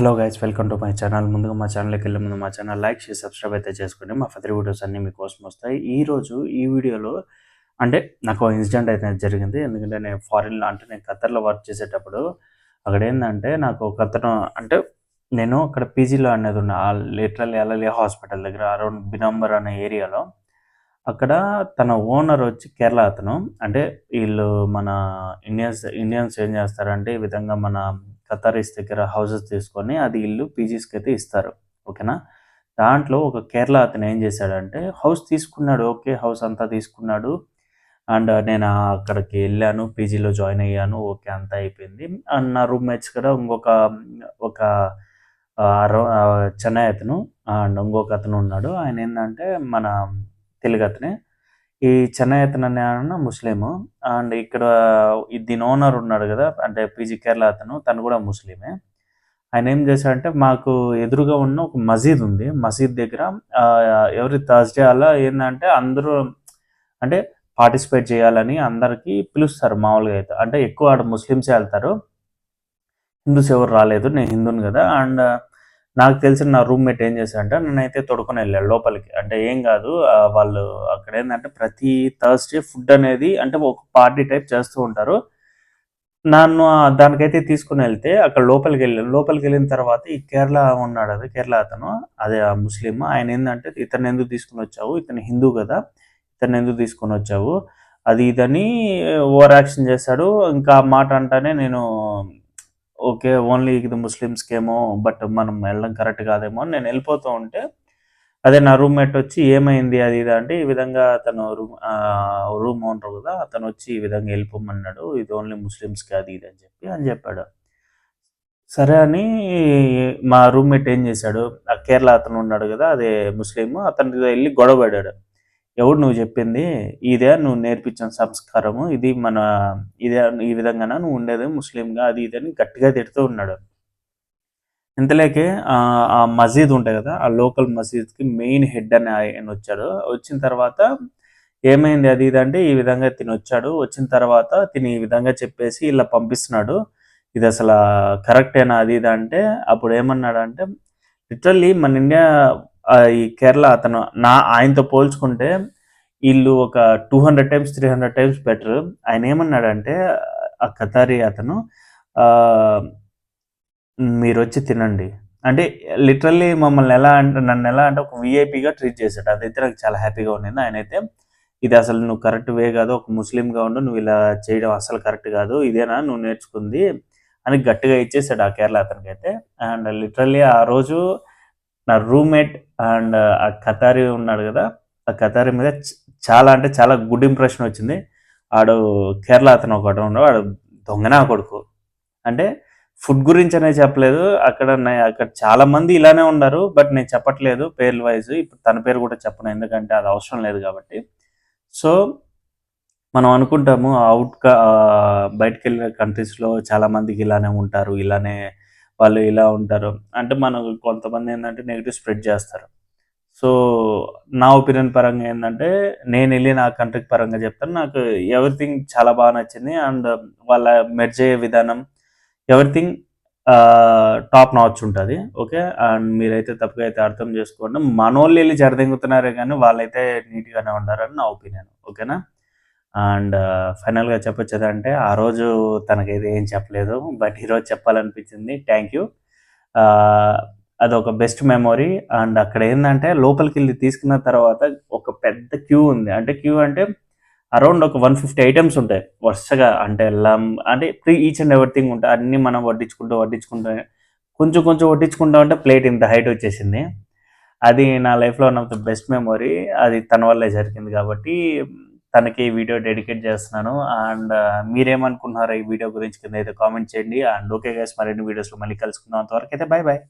Hello guys, welcome to my channel. ముందుగా మా ఛానల్కి వెళ్ళే ముందు మా ఛానల్ లైక్ చేసి సబ్స్క్రైబ్ అయితే చేసుకోండి. మా ఫర్దర్ వీడియోస్ అన్నీ మీకోసం వస్తాయి. ఈరోజు ఈ వీడియోలో అంటే నాకు ఇన్సిడెంట్ అయితే జరిగింది. ఎందుకంటే నేను ఖత్తర్లో వర్క్ చేసేటప్పుడు అక్కడ ఏంటంటే నాకు ఒక అతను అంటే నేను అక్కడ పీజీలో అనేది ఉన్న లిటరల్లీ అలలియా హాస్పిటల్ దగ్గర అరౌండ్ బినంబర్ అనే ఏరియాలో అక్కడ తన ఓనర్ వచ్చి కేరళ అతను. అంటే వీళ్ళు మన ఇండియన్స్ ఏం చేస్తారంటే ఈ విధంగా మన ఖతారీస్ దగ్గర హౌసెస్ తీసుకొని అది ఇల్లు పీజీస్కి అయితే ఇస్తారు. ఓకేనా. దాంట్లో ఒక కేరళ అతను ఏం చేశాడంటే హౌస్ తీసుకున్నాడు. ఓకే, హౌస్ అంతా తీసుకున్నాడు. అండ్ నేను అక్కడికి వెళ్ళాను, పీజీలో జాయిన్ అయ్యాను. ఓకే, అంతా అయిపోయింది. అండ్ నా రూమ్మేట్స్ కూడా ఒక చెన్నై అతను అండ్ ఇంకొక అతను ఉన్నాడు. ఆయన ఏంటంటే మన తెలుగు అతనే. ఈ చెన్నై అతను అనే ఆయన ముస్లిము. అండ్ ఇక్కడ దీని ఓనర్ ఉన్నాడు కదా, అంటే పీజీ కేరళ అతను, తను కూడా ముస్లిమే. ఆయన ఏం చేశాడంటే మాకు ఎదురుగా ఉన్న ఒక మసీద్ ఉంది. మసీద్ దగ్గర ఎవరి థర్స్డే అలా ఏంటంటే అందరూ అంటే పార్టిసిపేట్ చేయాలని అందరికీ పిలుస్తారు మామూలుగా అయితే. అంటే ఎక్కువ ఆడ ముస్లిమ్సే వెళ్తారు, హిందూస్ ఎవరు రాలేదు. నేను హిందూని కదా. అండ్ నాకు తెలిసిన నా రూమ్మేట్ ఏం చేశాడంటే నన్నైతే తొడుకొని వెళ్ళాడు లోపలికి. అంటే ఏం కాదు, వాళ్ళు అక్కడ ఏంటంటే ప్రతి థర్స్డే ఫుడ్ అనేది అంటే ఒక పార్టీ టైప్ చేస్తూ ఉంటారు. నన్ను దానికైతే తీసుకుని వెళ్తే అక్కడ లోపలికి వెళ్ళిన తర్వాత ఈ కేరళ ఉన్నాడు, అది కేరళ అతను, అదే ఆ ముస్లిం. ఆయన ఏంటంటే ఇతను ఎందుకు తీసుకుని వచ్చావు, ఇతను హిందూ కదా, ఇతను ఎందుకు తీసుకొని వచ్చావు, అది ఇదని ఓవర్ యాక్షన్ చేశాడు. ఇంకా మాట అంటానే నేను ఓకే, ఓన్లీ ఇది ముస్లిమ్స్కేమో, బట్ మనం వెళ్ళడం కరెక్ట్ కాదేమో అని నేను వెళ్ళిపోతూ ఉంటే అదే నా రూమ్మేట్ వచ్చి ఏమైంది అది ఇది అంటే ఈ విధంగా అతను రూమ్ ఓనర్ కదా, అతను వచ్చి ఈ విధంగా వెళ్ళిపోమన్నాడు, ఇది ఓన్లీ ముస్లిమ్స్కి అది ఇది అని చెప్పాడు. సరే అని మా రూమ్మేట్ ఏం చేశాడు, ఆ కేరళ అతను ఉన్నాడు కదా, అదే ముస్లిం, అతనికి వెళ్ళి గొడవ పడ్డాడు. ఎవడు నువ్వు చెప్పింది, ఇదే నువ్వు నేర్పించిన సంస్కారము, ఇదే ఈ విధంగానా నువ్వు ఉండేది ముస్లింగా, అది ఇది అని గట్టిగా తిడుతూ ఉన్నాడు. ఇంతలోకే ఆ మసీద్ ఉంటాయి కదా, ఆ లోకల్ మసీద్కి మెయిన్ హెడ్ అని ఆయన వచ్చాడు. వచ్చిన తర్వాత ఏమైంది అది ఇది అంటే ఈ విధంగా తిని వచ్చాడు. వచ్చిన తర్వాత తిని ఈ విధంగా చెప్పేసి ఇలా పంపిస్తున్నాడు, ఇది అసలు కరెక్టేనా అది ఇది అంటే అప్పుడు ఏమన్నాడంటే లిటరల్లీ మన ఇండియా ఈ కేరళ అతను ఆయనతో పోల్చుకుంటే వీళ్ళు ఒక 200 టైమ్స్ 300 టైమ్స్ బెటర్. ఆయన ఏమన్నాడంటే ఆ ఖతారీ అతను మీరు వచ్చి తినండి అంటే లిటరల్లీ మమ్మల్ని నన్ను ఎలా అంటే ఒక విఐపిగా ట్రీట్ చేశాడు. అదైతే నాకు చాలా హ్యాపీగా ఉండింది. ఆయన అయితే ఇది అసలు నువ్వు కరెక్ట్ వే కాదు, ఒక ముస్లింగా ఉండు, నువ్వు ఇలా చేయడం అసలు కరెక్ట్ కాదు, ఇదేనా నువ్వు నేర్చుకుంది అని గట్టిగా ఇచ్చేసాడు ఆ కేరళ అతనికి అయితే. అండ్ లిటరల్లీ ఆ రోజు నా రూమ్మేట్ అండ్ ఆ ఖతారీ ఉన్నాడు కదా, ఆ ఖతారీ మీద చాలా అంటే చాలా గుడ్ ఇంప్రెషన్ వచ్చింది. ఆడు కేరళ అతను ఒకటి ఉన్నాడు, వాడు దొంగనా కొడుకు. అంటే ఫుడ్ గురించి అనేది చెప్పలేదు. అక్కడ చాలా మంది ఇలానే ఉన్నారు, బట్ నేను చెప్పట్లేదు పేర్ల వైజ్. ఇప్పుడు తన పేరు కూడా చెప్పను, ఎందుకంటే అది అవసరం లేదు కాబట్టి. సో మనం అనుకుంటాము బయటకు వెళ్ళిన కంట్రీస్లో చాలా మందికి ఇలానే ఉంటారు, ఇలానే వాళ్ళు ఇలా ఉంటారు అంటే మనం కొంతమంది ఏంటంటే నెగిటివ్ స్ప్రెడ్ చేస్తారు. సో నా ఒపీనియన్ పరంగా ఏంటంటే నేను వెళ్ళి నా కంట్రీ పరంగా చెప్తాను. నాకు ఎవ్రీథింగ్ చాలా బాగా నచ్చింది. అండ్ వాళ్ళ మెర్జ్ అయ్యే విధానం ఎవ్రీథింగ్ టాప్ నాచ్ ఉంటుంది. ఓకే, అండ్ మీరైతే తప్పుగా అయితే అర్థం చేసుకోండి. మనోళ్ళు వెళ్ళి జరదింగుతున్నారే కానీ వాళ్ళైతే నీట్గానే ఉంటారని నా ఒపీనియన్. ఓకేనా. అండ్ ఫైనల్గా చెప్పొచ్చేదంటే ఆ రోజు తనకైతే ఏం చెప్పలేదు, బట్ ఈరోజు చెప్పాలనిపించింది. Thank you. అదొక బెస్ట్ మెమొరీ. అండ్ అక్కడ ఏంటంటే లోపలికి వెళ్ళి తీసుకున్న తర్వాత ఒక పెద్ద క్యూ ఉంది. అంటే క్యూ అంటే అరౌండ్ ఒక 150 ఐటమ్స్ ఉంటాయి వరుసగా. అంటే అంటే ఈచ్ అండ్ ఎవ్రీథింగ్ ఉంటాయి. అన్నీ మనం వడ్డించుకుంటూ కొంచెం వడ్డించుకుంటా ఉంటే ప్లేట్ ఇంత హైట్ వచ్చేసింది. అది నా లైఫ్లో one of the best memory. అది తన వల్లే జరిగింది కాబట్టి తనకి ఈ వీడియో డెడికేట్ చేస్తున్నాను. అండ్ మీరేమనుకుంటున్నారో ఈ వీడియో గురించి కింద అయితే కామెంట్ చేయండి. అండ్ ఓకే గైస్, మరిన్ని వీడియోస్లో మళ్ళీ కలుసుకుందాం. అంతవరకు అయితే బై బాయ్.